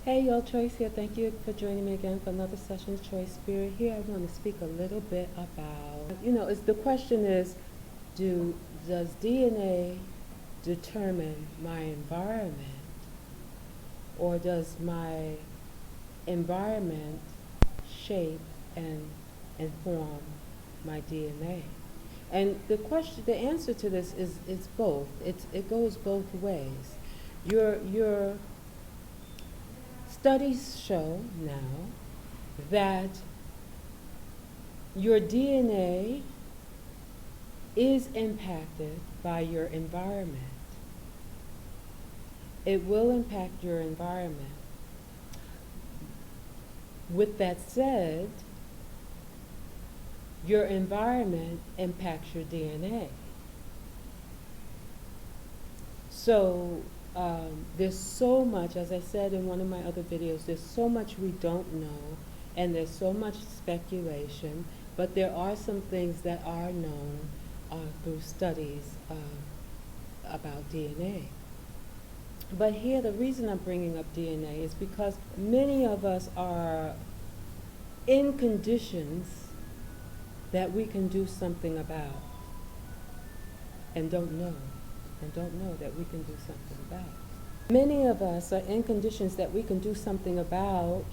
Hey, y'all, Choice here. Thank you for joining me again for another session of Choice Spirit. Here, I want to speak a little bit about, the question is, do does DNA determine my environment, or does my environment shape and inform my DNA? And the answer to this is both. It goes both ways. Your studies show now that your DNA is impacted by your environment. It will impact your environment. With that said, your environment impacts your DNA. So there's so much, as I said in one of my other videos, there's so much we don't know, and there's so much speculation, but there are some things that are known through studies about DNA. But here, the reason I'm bringing up DNA is because many of us are in conditions that we can do something about, and don't know that we can do something about. Many of us are in conditions that we can do something about,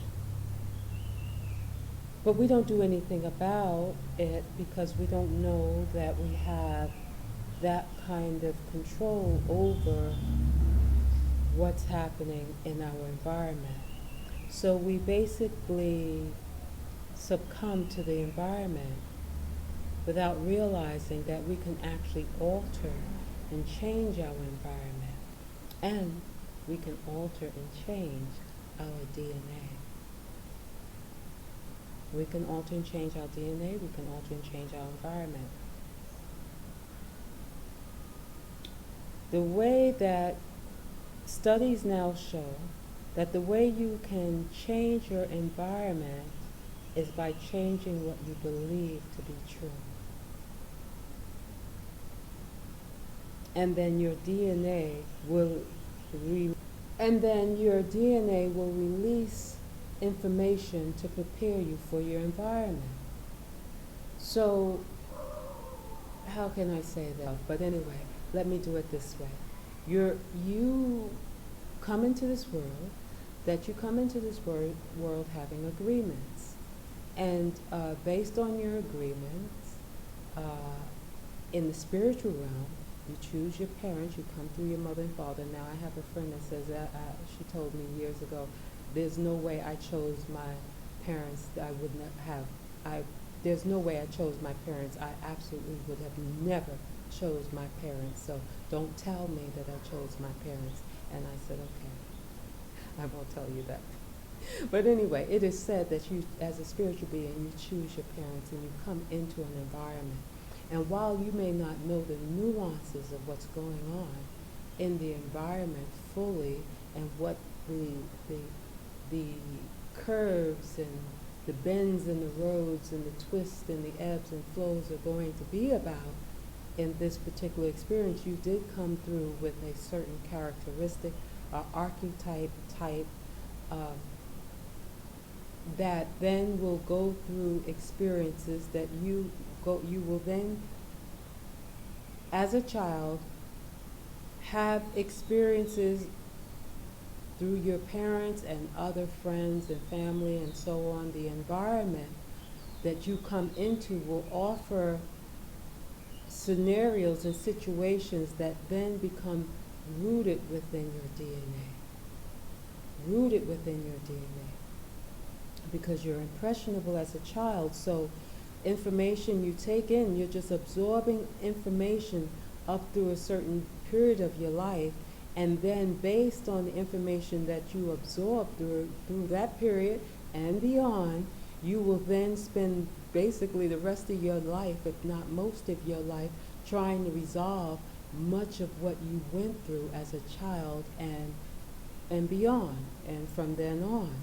but we don't do anything about it because we don't know that we have that kind of control over what's happening in our environment. So we basically succumb to the environment without realizing that we can actually alter and change our environment, and we can alter and change our DNA. We can alter and change our DNA, we can alter and change our environment. The way that studies now show that the way you can change your environment is by changing what you believe to be true. And then your DNA will release information to prepare you for your environment. So how can I say that? But anyway, let me do it this way. You come into this world, having agreements. And based on your agreements, in the spiritual realm, you choose your parents, you come through your mother and father. Now I have a friend that says, she told me years ago, there's no way I chose my parents, there's no way I chose my parents. I absolutely would have never chose my parents. So don't tell me that I chose my parents. And I said, okay, I won't tell you that. But anyway, it is said that you, as a spiritual being, you choose your parents and you come into an environment. And while you may not know the nuances of what's going on in the environment fully, and what the curves and the bends in the roads and the twists and the ebbs and flows are going to be about in this particular experience, you did come through with a certain characteristic, archetype type, that then will go through experiences that you will then, as a child, have experiences through your parents and other friends and family and so on. The environment that you come into will offer scenarios and situations that then become rooted within your DNA. Rooted within your DNA. Because you're impressionable as a child, so information you take in, you're just absorbing information up through a certain period of your life, and then based on the information that you absorb through that period and beyond, you will then spend basically the rest of your life, if not most of your life, trying to resolve much of what you went through as a child and beyond, and from then on.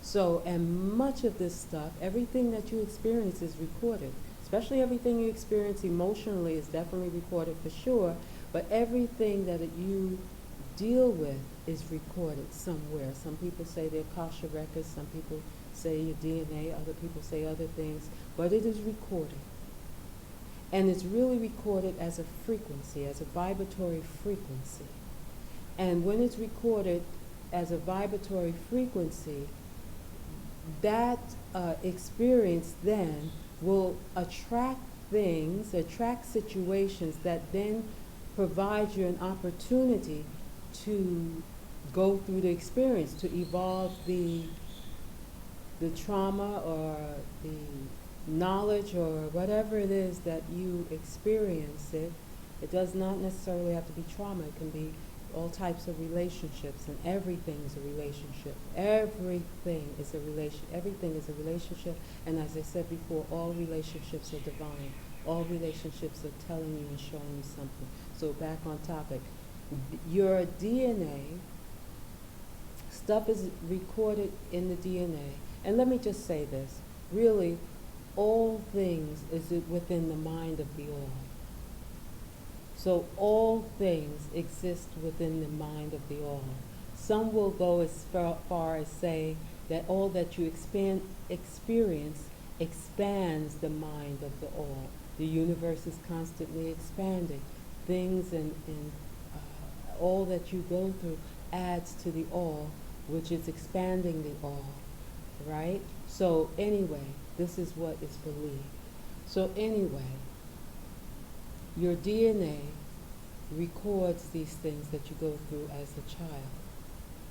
So, and much of this stuff, everything that you experience is recorded. Especially everything you experience emotionally is definitely recorded for sure, but everything that you deal with is recorded somewhere. Some people say they're Akasha records, some people say your DNA, other people say other things, but it is recorded. And it's really recorded as a frequency, as a vibratory frequency. And when it's recorded as a vibratory frequency, that experience then will attract things, attract situations that then provide you an opportunity to go through the experience, to evolve the trauma or the knowledge or whatever it is that you experience it. It does not necessarily have to be trauma. It can be all types of relationships, and everything is a relationship. Everything is a relationship, and as I said before, all relationships are divine. All relationships are telling you and showing you something. So back on topic. Your DNA, stuff is recorded in the DNA. And let me just say this. Really, all things is within the mind of the all. So all things exist within the mind of the all. Some will go as far as say that all that you experience expands the mind of the all. The universe is constantly expanding. Things and all that you go through adds to the all, which is expanding the all, right? So anyway, this is what is believed. So anyway, your DNA records these things that you go through as a child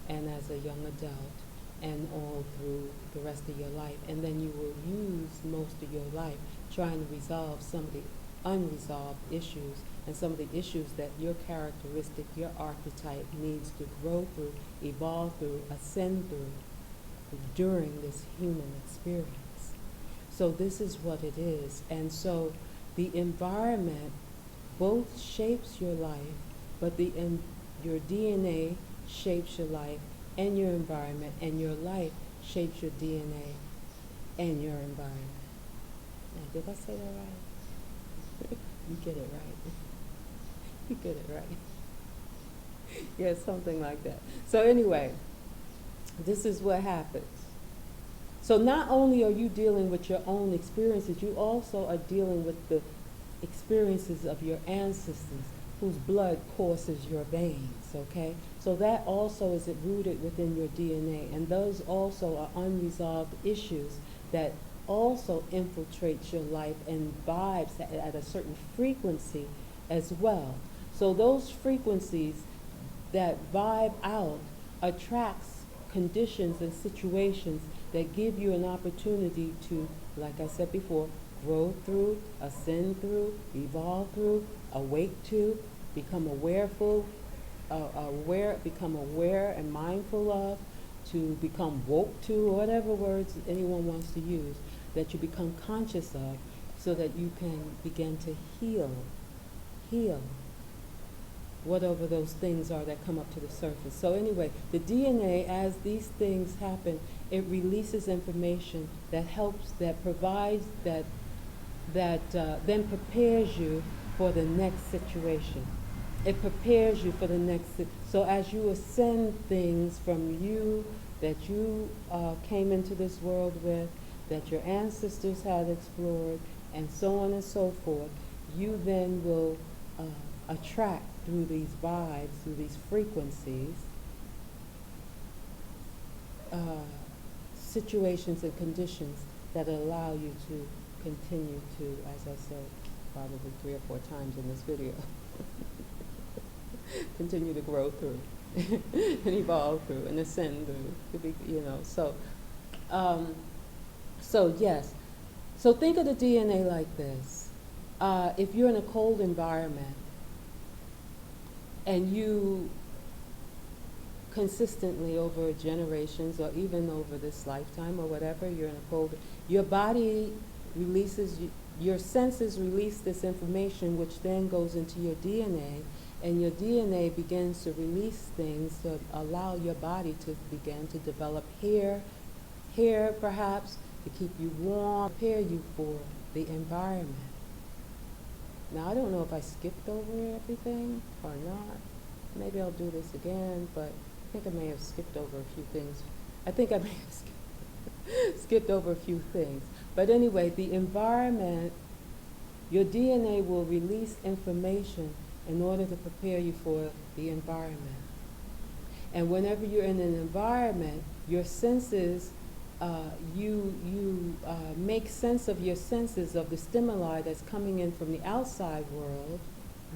and as a young adult and all through the rest of your life. And then you will use most of your life trying to resolve some of the unresolved issues and some of the issues that your characteristic, your archetype needs to grow through, evolve through, ascend through during this human experience. So this is what it is. And so the environment both shapes your life, but your DNA shapes your life and your environment, and your life shapes your DNA and your environment. Now, did I say that right? You get it right. You get it right. Yeah, something like that. So anyway, this is what happens. So not only are you dealing with your own experiences, you also are dealing with the experiences of your ancestors whose blood courses your veins, okay? So that also is rooted within your DNA, and those also are unresolved issues that also infiltrates your life and vibes at a certain frequency as well. So those frequencies that vibe out attracts conditions and situations that give you an opportunity to, like I said before, grow through, ascend through, evolve through, awake to, become become aware and mindful of, to become woke to, whatever words anyone wants to use, that you become conscious of, so that you can begin to heal whatever those things are that come up to the surface. So anyway, the DNA, as these things happen, it releases information that helps, that provides, that then prepares you for the next situation. It prepares you for the next. So as you ascend things from you that you came into this world with, that your ancestors had explored, and so on and so forth, you then will attract through these vibes, through these frequencies, situations and conditions that allow you to continue to, as I said, probably 3 or 4 times in this video, continue to grow through and evolve through and ascend through, to be, so yes. So think of the DNA like this. If you're in a cold environment and you consistently over generations or even over this lifetime or whatever, you're in a cold, your body releases, your senses release this information, which then goes into your DNA, and your DNA begins to release things to allow your body to begin to develop hair perhaps, to keep you warm, prepare you for the environment. Now, I don't know if I skipped over everything or not. maybe I'll do this again, but I think I may have skipped over a few things. I think I may have skipped over a few things. But anyway, the environment, your DNA will release information in order to prepare you for the environment. And whenever you're in an environment, your senses, you make sense of your senses of the stimuli that's coming in from the outside world,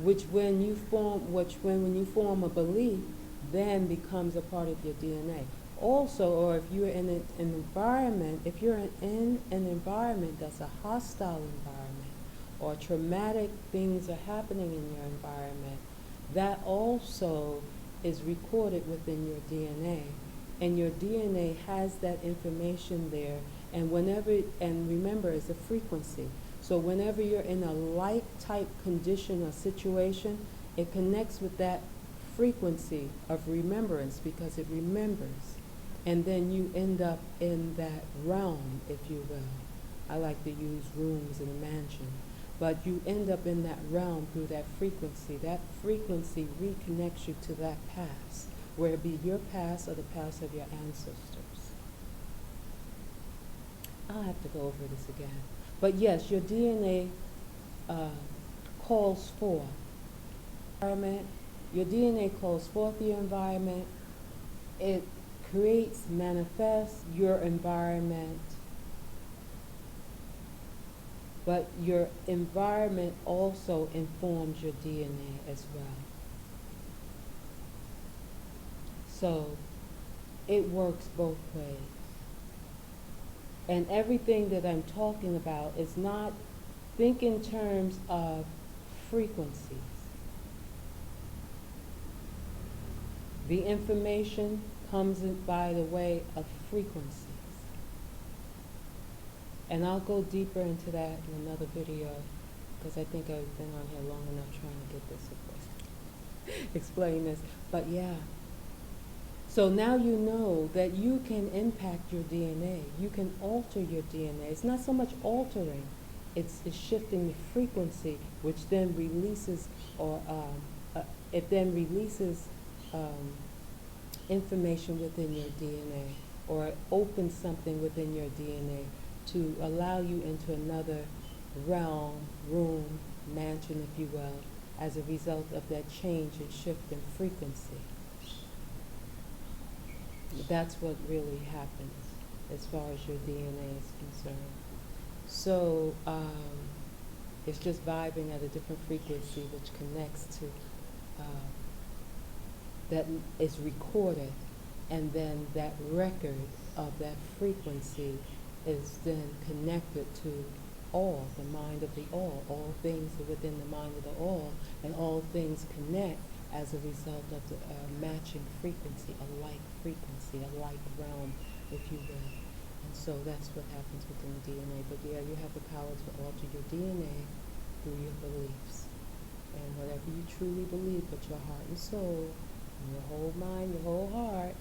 which when you form a belief, then becomes a part of your DNA. Also, or if you're in an environment, if you're in an environment that's a hostile environment, or traumatic things are happening in your environment, that also is recorded within your DNA. And your DNA has that information there. And remember, it's a frequency. So whenever you're in a like type condition or situation, it connects with that frequency of remembrance because it remembers. And then you end up in that realm, if you will. I like to use rooms in a mansion. But you end up in that realm through that frequency. That frequency reconnects you to that past, whether it be your past or the past of your ancestors. I'll have to go over this again. But yes, your DNA calls forth environment. Your DNA calls forth your environment. It creates, manifests your environment. But your environment also informs your DNA as well. So it works both ways. And everything that I'm talking about is not, think in terms of frequencies. The information comes in by the way of frequencies. And I'll go deeper into that in another video because I think I've been on here long enough trying to get this across. Explain this. But yeah. So now you know that you can impact your DNA. You can alter your DNA. It's not so much altering. It's shifting the frequency, which then releases, information within your DNA, or it opens something within your DNA to allow you into another realm, room, mansion, if you will, as a result of that change and shift in frequency. That's what really happens as far as your DNA is concerned. So it's just vibing at a different frequency which connects to, that is recorded, and then that record of that frequency is then connected to all, the mind of the all things are within the mind of the all, and all things connect as a result of the matching frequency, a like frequency, a like realm, if you will. And so that's what happens within the DNA. But yeah, you have the power to alter your DNA through your beliefs. And whatever you truly believe with your heart and soul, and your whole mind, your whole heart,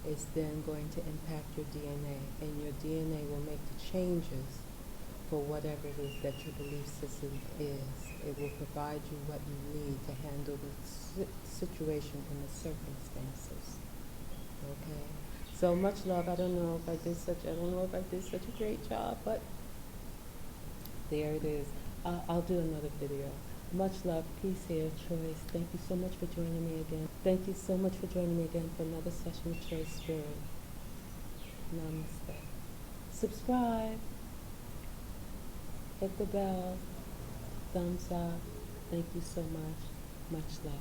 is then going to impact your DNA. And your DNA will make the changes for whatever it is that your belief system is. It will provide you what you need to handle the situation and the circumstances. Okay? So much love. I don't know if I did such a great job, but there it is. I'll do another video. Much love, peace, hair, choice. Thank you so much for joining me again. Thank you so much for joining me again for another session with Choice Spirit. Namaste. Subscribe. Hit the bell. Thumbs up. Thank you so much. Much love.